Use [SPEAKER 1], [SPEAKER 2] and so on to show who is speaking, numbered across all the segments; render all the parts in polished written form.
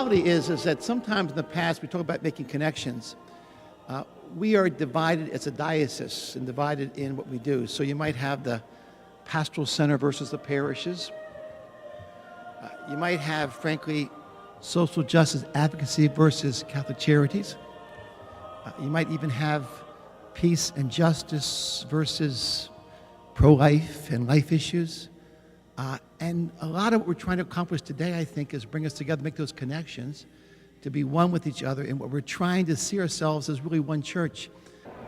[SPEAKER 1] reality is that sometimes in the past we talk about making connections. We are divided as a diocese and divided in what we do. So you might have the pastoral center versus the parishes. You might have, frankly, social justice advocacy versus Catholic charities. You might even have peace and justice versus pro-life and life issues. And a lot of what we're trying to accomplish today, I think, is bring us together, make those connections, to be one with each other, and what we're trying to see ourselves as really one church.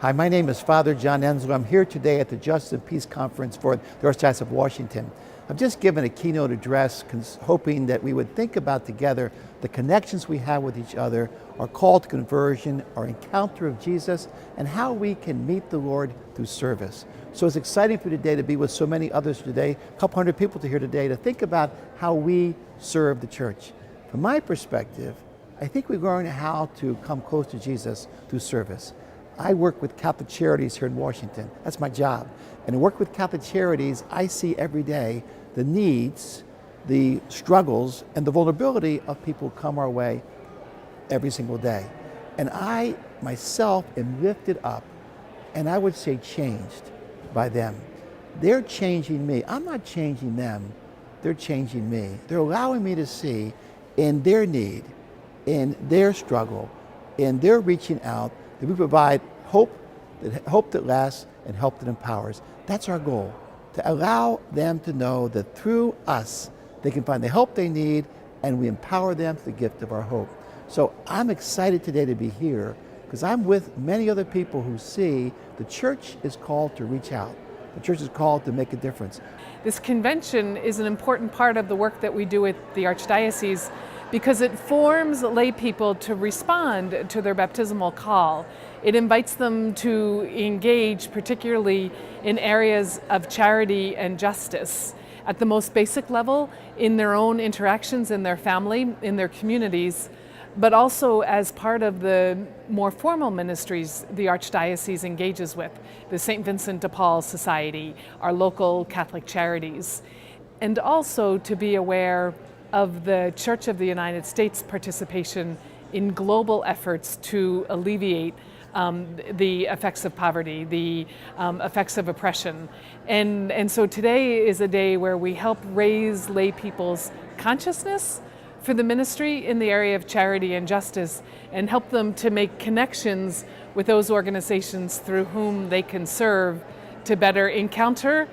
[SPEAKER 1] Hi, my name is Father John Ensler. I'm here today at the Justice and Peace Conference for the Archdiocese of Washington. I've just given a keynote address hoping that we would think about together the connections we have with each other, our call to conversion, our encounter of Jesus, and how we can meet the Lord through service. So it's exciting for today to be with so many others today, a couple hundred people to here today, to think about how we serve the church. From my perspective, I think we've learned how to come close to Jesus through service. I work with Catholic Charities here in Washington. That's my job. And to work with Catholic Charities, I see every day the needs, the struggles, and the vulnerability of people who come our way every single day. And I, myself, am lifted up, and I would say changed by them. They're changing me. I'm not changing them. They're changing me. They're allowing me to see in their need, in their struggle, in their reaching out, that we provide hope that lasts and help that empowers. That's our goal, to allow them to know that through us, they can find the help they need, and we empower them to the gift of our hope. So I'm excited today to be here because I'm with many other people who see the church is called to reach out. The church is called to make a difference.
[SPEAKER 2] This convention is an important part of the work that we do at the Archdiocese because it forms lay people to respond to their baptismal call. It invites them to engage particularly in areas of charity and justice at the most basic level in their own interactions in their family, in their communities, but also as part of the more formal ministries the Archdiocese engages with, the St. Vincent de Paul Society, our local Catholic charities, and also to be aware of the Church of the United States participation in global efforts to alleviate the effects of poverty, the effects of oppression. And so today is a day where we help raise lay people's consciousness for the ministry in the area of charity and justice, and help them to make connections with those organizations through whom they can serve to better encounter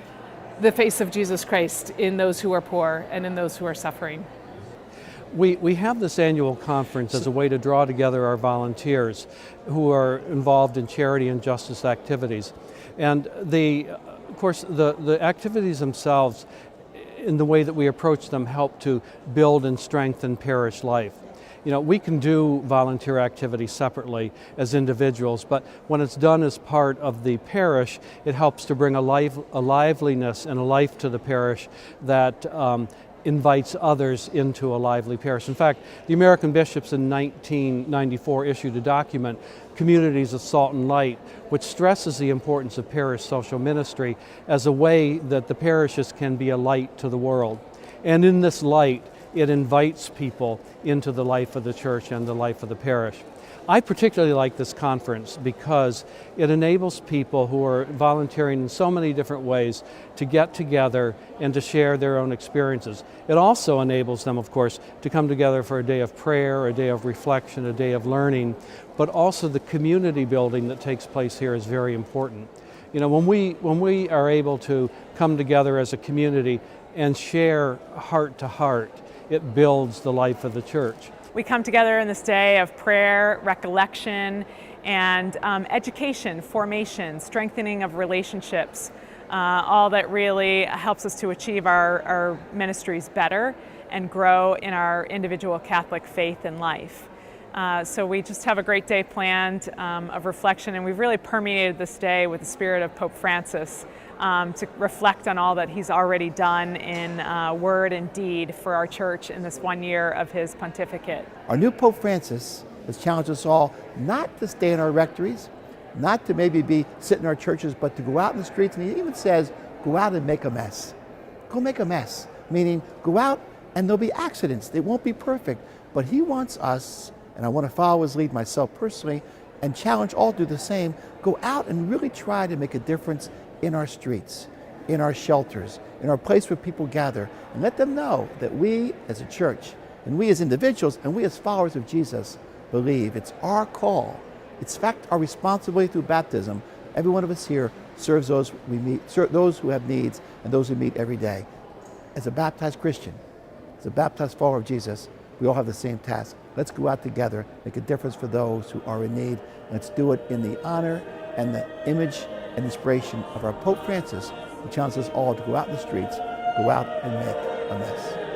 [SPEAKER 2] the face of Jesus Christ in those who are poor and in those who are suffering.
[SPEAKER 3] We have this annual conference as a way to draw together our volunteers who are involved in charity and justice activities. And of course, the activities themselves, in the way that we approach them, help to build and strengthen parish life. You know, we can do volunteer activities separately as individuals, but when it's done as part of the parish, it helps to bring a liveliness and a life to the parish that invites others into a lively parish. In fact, the American bishops in 1994 issued a document, Communities of Salt and Light, which stresses the importance of parish social ministry as a way that the parishes can be a light to the world. And in this light, it invites people into the life of the church and the life of the parish. I particularly like this conference because it enables people who are volunteering in so many different ways to get together and to share their own experiences. It also enables them, of course, to come together for a day of prayer, a day of reflection, a day of learning, but also the community building that takes place here is very important. You know, when we are able to come together as a community and share heart to heart, it builds the life of the church.
[SPEAKER 4] We come together in this day of prayer, recollection, and education, formation, strengthening of relationships, all that really helps us to achieve our ministries better and grow in our individual Catholic faith and life. So we just have a great day planned of reflection, and we've really permeated this day with the spirit of Pope Francis to reflect on all that he's already done in word and deed for our church in this 1 year of his pontificate.
[SPEAKER 1] Our new Pope Francis has challenged us all not to stay in our rectories, not to maybe sit in our churches, but to go out in the streets. And he even says, go out and make a mess. Go make a mess, meaning go out and there'll be accidents. They won't be perfect. But he wants us, and I want to follow his lead myself personally, and challenge all to do the same, go out and really try to make a difference in our streets, in our shelters, in our place where people gather, and let them know that we as a church, and we as individuals, and we as followers of Jesus believe it's our call. It's in fact our responsibility through baptism. Every one of us here serves those we meet, those who have needs, and those we meet every day. As a baptized Christian, as a baptized follower of Jesus, we all have the same task. Let's go out together, make a difference for those who are in need. Let's do it in the honor and the image and inspiration of our Pope Francis, who challenges us all to go out in the streets, go out and make a mess.